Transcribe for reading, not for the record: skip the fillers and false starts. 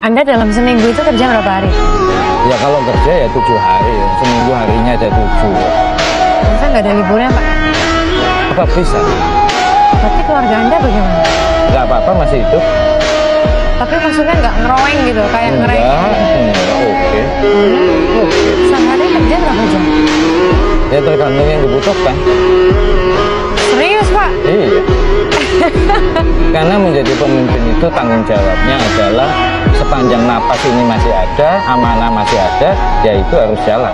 Anda dalam seminggu itu kerja berapa hari? Ya kalau kerja ya 7 hari, seminggu harinya ada 7. Masa nggak ada liburnya, Pak? Apa bisa? Berarti keluarga Anda bagaimana? Nggak apa-apa, masih hidup. Tapi maksudnya nggak ngeroweng gitu, kayak ngereng. Enggak, oke. Sehari kerja berapa jam? Ya tergantung yang dibutuhkan. Serius, Pak? Iya. Karena menjadi pemimpin itu tanggung jawabnya adalah sepanjang napas ini masih ada, amanah masih ada, ya itu harus jalan.